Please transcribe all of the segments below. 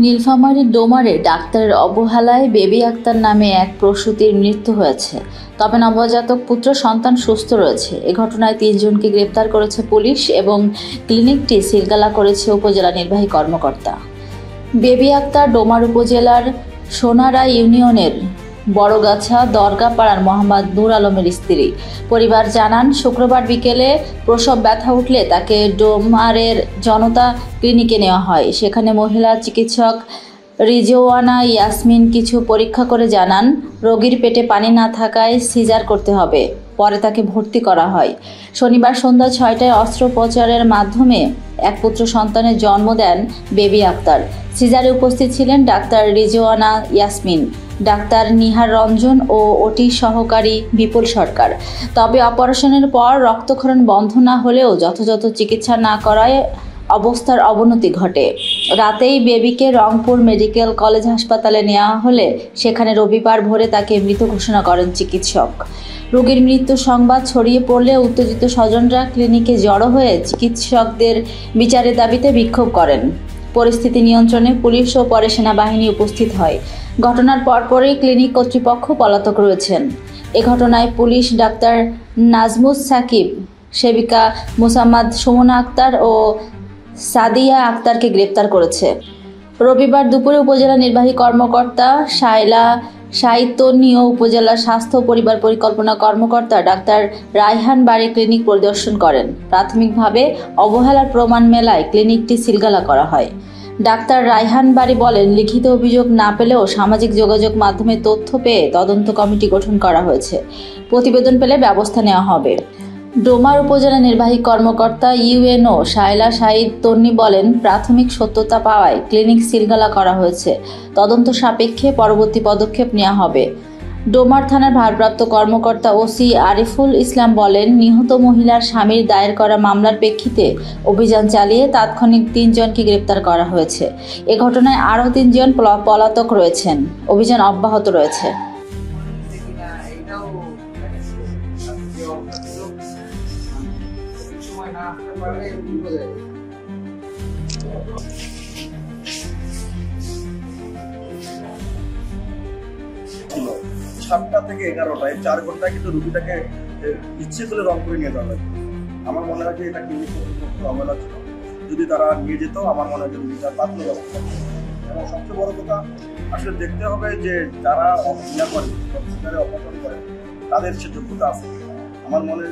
নীলফামারীর ডোমারে ডাক্তারের অবহেলায় বেবি আক্তার নামে এক প্রসূতির মৃত্যু হয়েছে। তবে নবজাতক পুত্র সন্তান সুস্থ রয়েছে। এ ঘটনায় ৩ জনকে গ্রেপ্তার করেছে পুলিশ এবং ক্লিনিকটি সিলগালা করেছে উপজেলা নির্বাহী কর্মকর্তা। বেবি আক্তার ডোমার উপজেলার সোনারা ইউনিয়নের বড়গাছা দরগাপাড়ার মোহাম্মদ নূর আলমের স্ত্রী। পরিবার জানান, শুক্রবার বিকেলে প্রসব ব্যথা উঠলে তাকে ডোমারের জনতা ক্লিনিকে নেওয়া হয়। সেখানে মহিলা চিকিৎসক রিজওয়ানা ইয়াসমিন কিছু পরীক্ষা করে জানান, রোগীর পেটে পানি না থাকায় সিজার করতে হবে। পরে তাকে ভর্তি করা হয়। শনিবার সন্ধ্যা ৬টায় অস্ত্রোপচারের মাধ্যমে এক পুত্র সন্তানের জন্ম দেন বেবি আক্তার। সিজারে উপস্থিত ছিলেন ডাক্তার রিজওয়ানা ইয়াসমিন, ডাক্তার নিহার রঞ্জন ও ওটি সহকারী বিপুল সরকার। তবে অপারেশনের পর রক্তক্ষরণ বন্ধ না হলেও যথাযথ চিকিৎসা না করায় অবস্থার অবনতি ঘটে। রাতেই বেবিকে রংপুর মেডিকেল কলেজ হাসপাতালে নেওয়া হলে সেখানে রবিবার ভোরে তাকে মৃত ঘোষণা করেন চিকিৎসক। রোগীর মৃত্যুর সংবাদ ছড়িয়ে পড়লে উত্তেজিত স্বজনরা ক্লিনিকে জড়ো হয়ে চিকিৎসকদের বিচারের দাবিতে বিক্ষোভ করেন। পরিস্থিতি নিয়ন্ত্রণে পুলিশ ও পরে সেনাবাহিনী উপস্থিত হয়। ঘটনার পরপরই ক্লিনিক কর্তৃপক্ষ পলাতক রয়েছেন। এ ঘটনায় পুলিশ ডাক্তার নাজমুস সাকিব, সেবিকা মোসাম্মদ সুমনা আক্তার ও সাদিয়া আক্তারকে গ্রেপ্তার করেছে। রবিবার দুপুরে উপজেলা নির্বাহী কর্মকর্তা শায়লা সাইতনী ও উপজেলা স্বাস্থ্য ও পরিবার পরিকল্পনা কর্মকর্তা ডাক্তার রায়হান বাড়ি ক্লিনিক পরিদর্শন করেন। প্রাথমিকভাবে অবহেলার প্রমাণ মেলায় ক্লিনিকটি সিলগালা করা হয়। ডাক্তার রায়হান বাড়ি বলেন, লিখিত অভিযোগ না পেলেও সামাজিক যোগাযোগ মাধ্যমে তথ্য পেয়ে তদন্ত কমিটি গঠন করা হয়েছে। প্রতিবেদন পেলে ব্যবস্থা নেওয়া হবে। ডোমার উপজেলা নির্বাহী কর্মকর্তা ইউএনও শায়লা সাইতনী বলেন, প্রাথমিক সত্যতা পাওয়ায় ক্লিনিক সিলগালা করা হয়েছে। তদন্ত সাপেক্ষে পরবর্তী পদক্ষেপ নেওয়া হবে। ডোমার থানার ভারপ্রাপ্ত কর্মকর্তা ওসি আরিফুল ইসলাম বলেন, নিহত মহিলার স্বামীর দায়ের করা মামলার প্রেক্ষিতে অভিযান চালিয়ে তাৎক্ষণিক ৩ জনকে গ্রেপ্তার করা হয়েছে। এ ঘটনায় আরও ৩ জন পলাতক রয়েছেন। অভিযান অব্যাহত রয়েছে। সাতটা থেকে 11টায় 4 ঘন্টায় কিন্তু রুগীটাকে ইচ্ছে করে রংপুরে নিয়ে যাওয়া লাগে। আমার মনে হয় যে এটা ক্লিনিক কর্তৃপক্ষ অবহেলা ছিল। যদি তারা নিয়ে যেত, আমার মনে হয় যে রুগীটা বাঁচানো ব্যবস্থা। এবং সবচেয়ে বড় কথা, আসলে দেখতে হবে যে যারা অপারেশন করে তাদের সে যোগ্যতা আছে। আমার মনে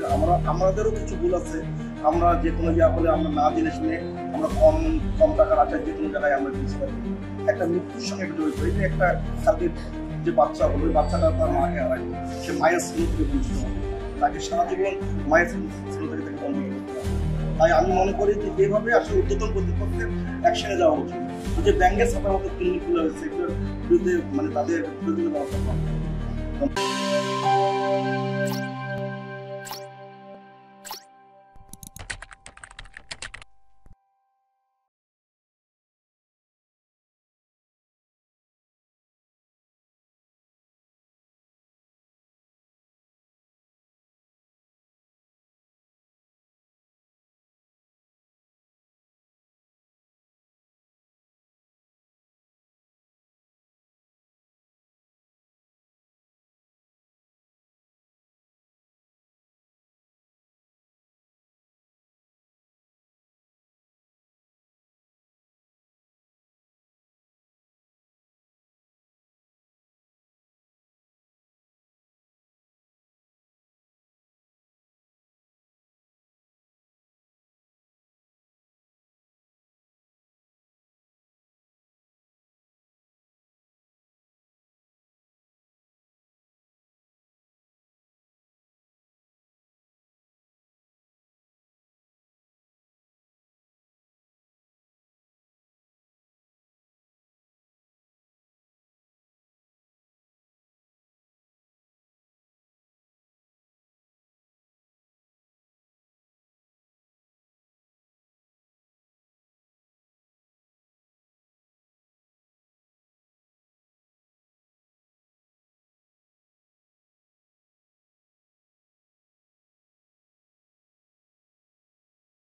আমাদেরও কিছু ভুল আছে। আমরা যে কোনো হলে আমরা না জেনে শুনে আমরা কম টাকার আছে যে কোনো জায়গায় আমরা জিনিস পাই। একটা মৃত্যুর সঙ্গে জড়িত। এই যে একটা সাথীর যে বাচ্চা হলো, ওই বাচ্চাটা তার মাকে হারায়, সে মায়ের স্নেহ থেকে বঞ্চিত হবে। তাকে সারা জীবন মায়ের স্নেহ থেকে তাকে বঞ্চিত করতে হবে। তাই আমি মনে করি যে এইভাবে আসলে ঊর্ধ্বতন কর্তৃপক্ষের অ্যাকশনে যাওয়া উচিত। যে ব্যাংকের ছাতার মতো ক্লিনিকগুলো হয়েছে, এগুলোর বিরুদ্ধে তাদের বিরুদ্ধে ব্যবস্থা করা।